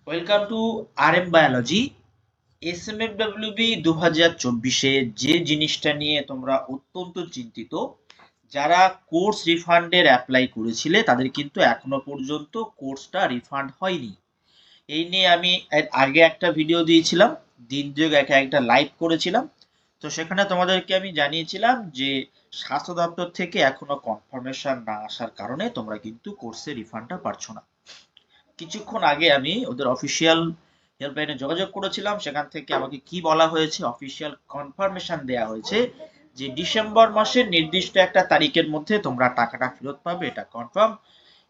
Welcome to RM biology. SMFWB 2024-এ যে জিনিসটা নিয়ে তোমরা অত্যন্ত চিন্তিত, যারা কোর্স রিফান্ডের অ্যাপ্লাই করেছিলে তাদের কিন্তু এখনো পর্যন্ত কোর্সটা রিফান্ড হয়নি। এই নিয়ে আমি এর আগে একটা ভিডিও দিয়েছিলাম, দিন দুয়েক একটা লাইভ করেছিলাম। তো সেখানে তোমাদেরকে আমি জানিয়েছিলাম যে স্বাস্থ্য দপ্তর থেকে এখনো কনফার্মেশন না আসার কারণে তোমরা কিন্তু কোর্সের রিফান্ডটা পাচ্ছ না। কিছুক্ষণ আগে আমি ওদের অফিসিয়াল হেল্পলাইনে যোগাযোগ করেছিলাম, সেখান থেকে আমাকে কি বলা হয়েছে, অফিসিয়াল কনফার্মেশন দেয়া হয়েছে যে ডিসেম্বর মাসের নির্দিষ্ট একটা তারিখের মধ্যে তোমরা টাকাটা ফেরত পাবে, এটা কনফার্ম।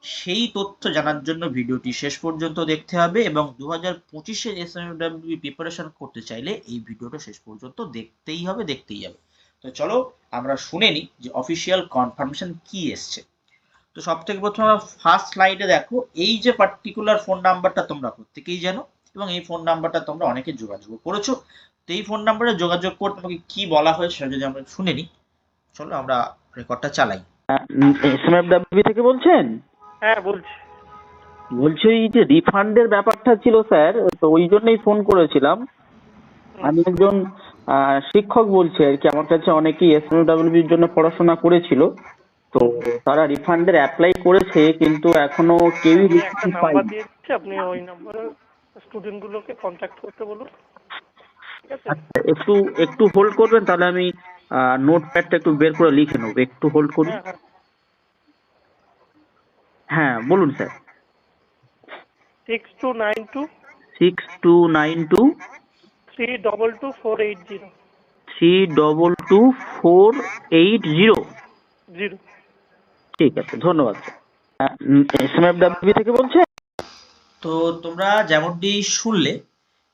সেই তথ্য জানার জন্য ভিডিওটি শেষ পর্যন্ত দেখতে হবে এবং 2025-এর SMFW প্রিপারেশন করতে চাইলে এই ভিডিওটা শেষ পর্যন্ত দেখতেই হবে। তো চলো আমরা শুনে নিই যে অফিসিয়াল কনফার্মেশন কি এসছে। তো সব থেকে প্রথমে আমরা ফার্স্ট স্লাইডে দেখো, এই যে পার্টিকুলার ফোন নাম্বারটা তোমরা প্রত্যেকেই জানো এবং এই ফোন নাম্বারটা তোমরা অনেকে যোগাযোগ করেছো। তো এই ফোন নাম্বারে যোগাযোগ করে তোমাকে কি বলা হয়েছে সেটা যদি আমরা শুনে নিই। চলো আমরা রেকর্ডটা চালাই। SMFW থেকে বলছেন? হ্যাঁ বলছি। বলছি ওই যে রিফান্ডের ব্যাপারটা ছিল স্যার, তো ওই জন্যই ফোন করেছিলাম। আমি একজন শিক্ষক বলছি আর কি, আমার কাছে অনেকেই SMFW এর জন্য পড়াশোনা করেছিল, তো তারা রিফান্ডের অ্যাপ্লাই করেছে কিন্তু এখনো কেউই আমি একটা রিফান্ড নাম্বার পায়নি। দিয়ে দিচ্ছি, আপনি ওই নাম্বারে স্টুডেন্টগুলোকে কন্ট্যাক্ট করতে বলুন, ঠিক আছে? আচ্ছা, একটু একটু হোল্ড করবেন, তাহলে আমি নোটপ্যাডটা একটু বের করে লিখে নেবো, একটু হোল্ড করুন। হ্যাঁ হ্যাঁ, হ্যাঁ বলুন স্যার। 6292 6292 322 480 322 480। ঠিক আছে, ধন্যবাদ স্যার। SMFW থেকে বলছেন? তো তোমরা যেমনটি শুনলে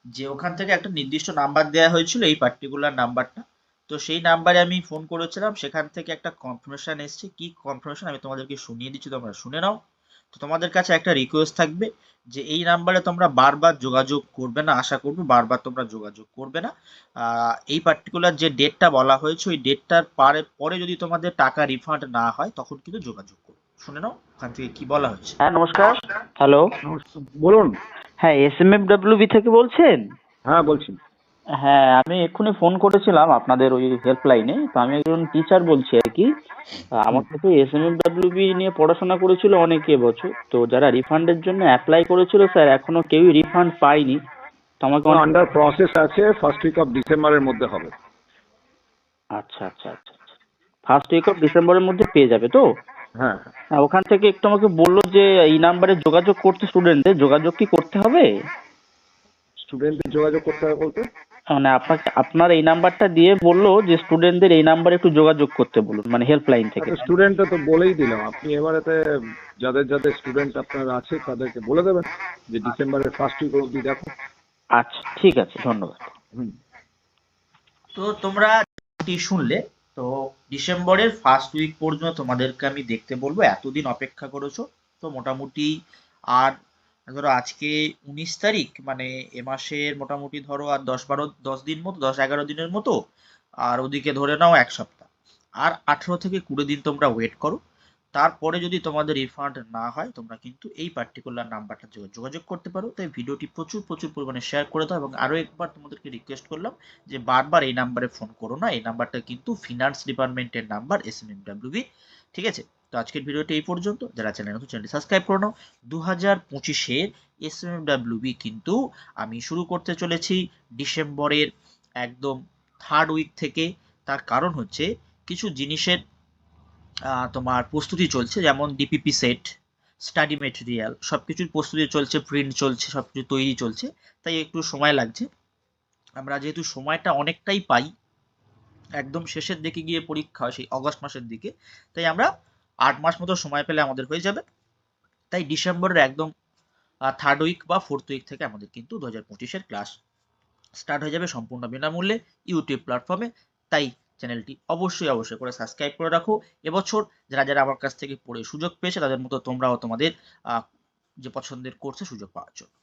যে ওখান থেকে একটা নির্দিষ্ট নাম্বার দেওয়া হয়েছিল, এই পার্টিকুলার নাম্বারটা। তো সেই নাম্বারে আমি ফোন করেছিলাম, সেখান থেকে একটা কনফার্মেশন এসেছে। কি কনফার্মেশন আমি তোমাদেরকে শুনিয়ে দিচ্ছি, তোমরা শুনে নাও। তো তোমাদের কাছে একটা রিকোয়েস্ট থাকবে যে এই নাম্বারে তোমরা বারবার যোগাযোগ করবে না, আশা করবো বারবার তোমরা যোগাযোগ করবে না। এই পার্টিকুলার যে ডেটটা বলা হয়েছে ওই ডেটটার পরে যদি তোমাদের টাকা রিফান্ড না হয় তখন কিন্তু যোগাযোগ করো। শুনে নাও ওখান থেকে কি বলা হয়েছে। হ্যাঁ নমস্কার। হ্যালো, বলুন। হ্যাঁ SMFW থেকে বলছেন? হ্যাঁ বলছি। হ্যাঁ, আমি এক্ষুনি ফোন করেছিলাম আপনাদের ওই হেল্পলাইনে। তো আমি একজন টিচার বলছি আর কি। আমার কাছে SMFW নিয়ে পড়াশোনা করেছিল অনেক এবছর, তো যারা রিফান্ডের জন্য অ্যাপ্লাই করেছিল স্যার এখনো কেউই রিফান্ড পায়নি। তো আমাকে আন্ডার প্রসেস আছে, ফার্স্ট উইক অফ ডিসেম্বরের মধ্যে হবে। আচ্ছা আচ্ছা আচ্ছা আচ্ছা, ফার্স্ট উইক অফ ডিসেম্বরের মধ্যে পেয়ে যাবে তো? হ্যাঁ হ্যাঁ, ওখান থেকে একটু আমাকে বললো যে এই নাম্বারে যোগাযোগ করতে, স্টুডেন্টদের যোগাযোগ কি করতে হবে? স্টুডেন্টদের যোগাযোগ করতে হবে বলতে? মানে আপনাকে, আপনার এই নাম্বারটা দিয়ে বললো যে স্টুডেন্টদের এই নাম্বারে একটু যোগাযোগ করতে বলুন, মানে হেল্পলাইন থেকে। স্টুডেন্টটা তো বলেই দিলাম, আপনি এবারেতে যাদের যাদের স্টুডেন্ট আপনার আছে তাদেরকে বলে দেবেন যে ডিসেম্বরের ফার্স্ট উইক অবধি দেখো। আচ্ছা ঠিক আছে, ধন্যবাদ। তো তোমরা যেটি শুনলে, তো ডিসেম্বরের ফার্স্ট উইক পর্যন্ত তোমাদেরকে আমি দেখতে বলবো। এতদিন অপেক্ষা করেছো, তো মোটামুটি আর ধরো আজকে 19 তারিখ, মানে এ মাসের মোটামুটি ধরো আর 10 দিন মতো, 10-11 দিনের মতো। আর ওদিকে ধরে নাও এক সপ্তাহ। আর 18 থেকে 20 দিন তোমরা ওয়েট করো। তারপরে যদি তোমাদের রিফান্ড না হয় তোমরা কিন্তু এই পার্টিকুলার নাম্বারটা যোগাযোগ করতে পারো। তাই ভিডিওটি প্রচুর প্রচুর পরিমাণে শেয়ার করে দাও এবং আরও একবার তোমাদেরকে রিকোয়েস্ট করলাম যে বারবার এই নাম্বারে ফোন করো না। এই নাম্বারটা কিন্তু ফিনান্স ডিপার্টমেন্টের নাম্বার, SMFW। ঠিক আছে, তো আজকের ভিডিওটি এই পর্যন্ত। যারা চ্যানেল নতুন, চ্যানেলটি সাবস্ক্রাইব করে নাও। 2025-এর SMFW কিন্তু আমি শুরু করতে চলেছি ডিসেম্বরের একদম থার্ড উইক থেকে। তার কারণ হচ্ছে কিছু জিনিসের তোমার প্রস্তুতি চলছে, যেমন DPP সেট, স্টাডি মেটেরিয়াল, সব কিছুর প্রস্তুতি চলছে, প্রিন্ট চলছে, সব কিছু তৈরি চলছে। তাই একটু সময় লাগছে। আমরা যেহেতু সময়টা অনেকটাই পাই, একদম শেষের দিকে গিয়ে পরীক্ষা সেই অগস্ট মাসের দিকে, তাই আমরা 8 মাস মতো সময় পেলে আমাদের হয়ে যাবে। তাই ডিসেম্বরের একদম থার্ড উইক বা ফোর্থ উইক থেকে আমাদের কিন্তু 2025-এর ক্লাস স্টার্ট হয়ে যাবে সম্পূর্ণ বিনামূল্যে ইউটিউব প্ল্যাটফর্মে। তাই চ্যানেলটি অবশ্যই অবশ্যই করে সাবস্ক্রাইব করে রাখো। এবছর যারা যারা আমার কাছ থেকে পড়ে সুযোগ পেয়েছে তাদের মতো তোমরাও তোমাদের যে পছন্দের কোর্সে সুযোগ পাওয়ার জন্য।